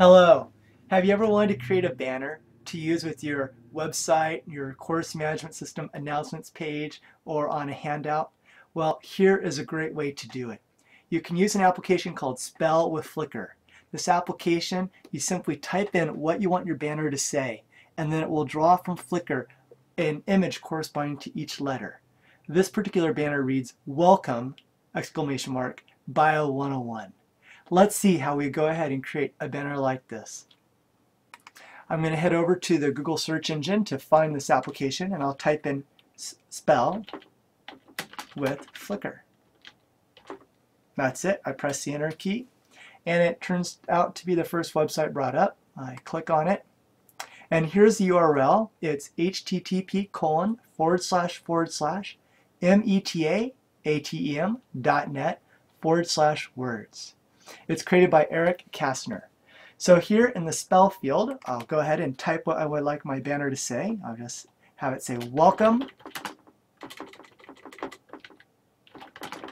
Hello. Have you ever wanted to create a banner to use with your website, your course management system announcements page, or on a handout? Well, here is a great way to do it. You can use an application called Spell with Flickr. This application, you simply type in what you want your banner to say, and then it will draw from Flickr an image corresponding to each letter. This particular banner reads, "Welcome!" Bio 101. Let's see how we go ahead and create a banner like this. I'm going to head over to the Google search engine to find this application, and I'll type in Spell with Flickr. That's it. I press the enter key, and it turns out to be the first website brought up. I click on it, and here's the URL. It's http://metaATEM.net/words. It's created by Eric Kastner. So here in the spell field, I'll go ahead and type what I would like my banner to say. I'll just have it say, "Welcome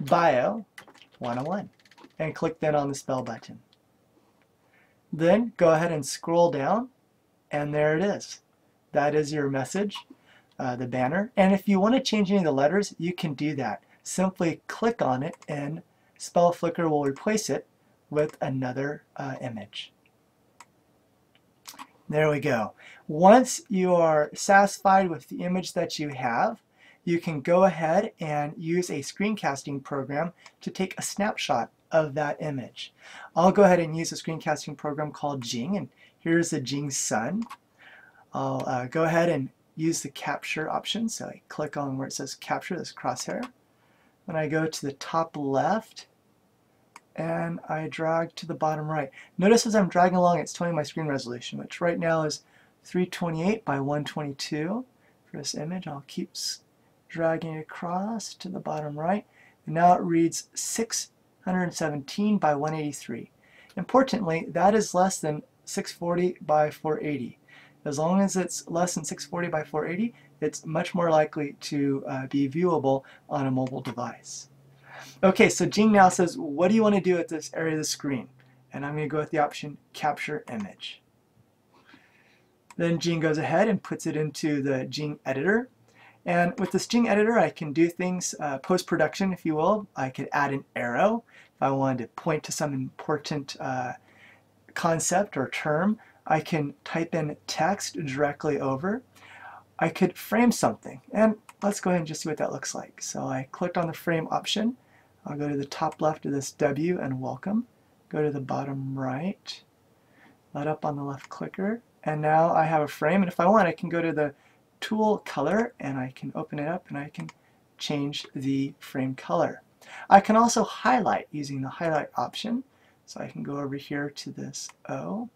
Bio 101," and click then on the spell button. Then go ahead and scroll down, and there it is. That is your message, the banner. And if you want to change any of the letters, you can do that. Simply click on it, and Spell Flickr will replace it with another image. There we go. Once you are satisfied with the image that you have, you can go ahead and use a screencasting program to take a snapshot of that image. I'll go ahead and use a screencasting program called Jing, and here's the Jing sun. I'll go ahead and use the capture option. So I click on where it says capture, this crosshair. Then I go to the top left, and I drag to the bottom right. Notice as I'm dragging along, it's telling my screen resolution, which right now is 328 by 122 for this image. I'll keep dragging across to the bottom right, and now it reads 617 by 183. Importantly, that is less than 640 by 480. As long as it's less than 640 by 480, it's much more likely to be viewable on a mobile device. Okay, so Jing now says, what do you want to do at this area of the screen? And I'm going to go with the option Capture Image. Then Jing goes ahead and puts it into the Jing editor. And with this Jing editor, I can do things post-production, if you will. I could add an arrow if I wanted to point to some important concept or term. I can type in text directly over. I could frame something. And let's go ahead and just see what that looks like. So I clicked on the frame option. I'll go to the top left of this W and welcome. Go to the bottom right. Let up on the left clicker. And now I have a frame. And if I want, I can go to the tool color and I can open it up and I can change the frame color. I can also highlight using the highlight option. So I can go over here to this O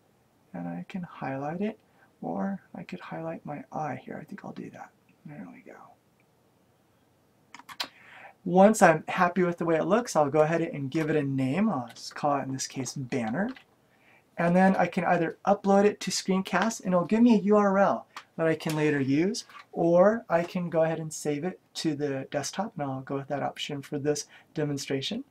and I can highlight it, or I could highlight my eye here. I think I'll do that. There we go. Once I'm happy with the way it looks, I'll go ahead and give it a name. I'll just call it, in this case, banner. And then I can either upload it to Screencast, and it'll give me a URL that I can later use, or I can go ahead and save it to the desktop, and I'll go with that option for this demonstration.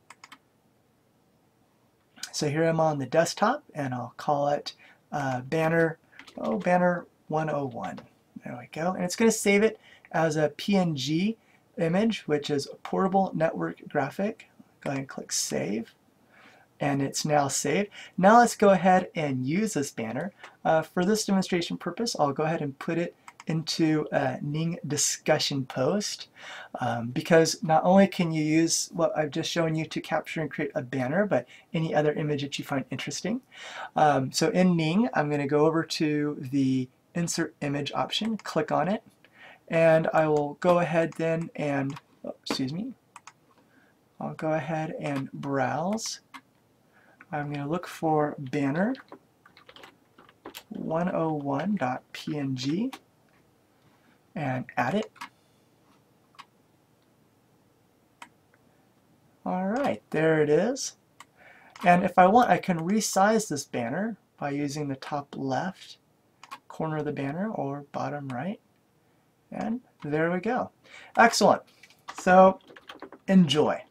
So here I'm on the desktop, and I'll call it banner 101. There we go. And it's going to save it as a PNG image, which is a portable network graphic. Go ahead and click Save. And it's now saved. Now let's go ahead and use this banner. For this demonstration purpose, I'll go ahead and put it into a Ning discussion post, because not only can you use what I've just shown you to capture and create a banner, but any other image that you find interesting. So in Ning, I'm going to go over to the Insert Image option, click on it, and I will go ahead then and, I'll go ahead and browse. I'm going to look for banner 101.png and add it. Alright, there it is. And if I want, I can resize this banner by using the top left corner of the banner or bottom right. And there we go. Excellent. So enjoy.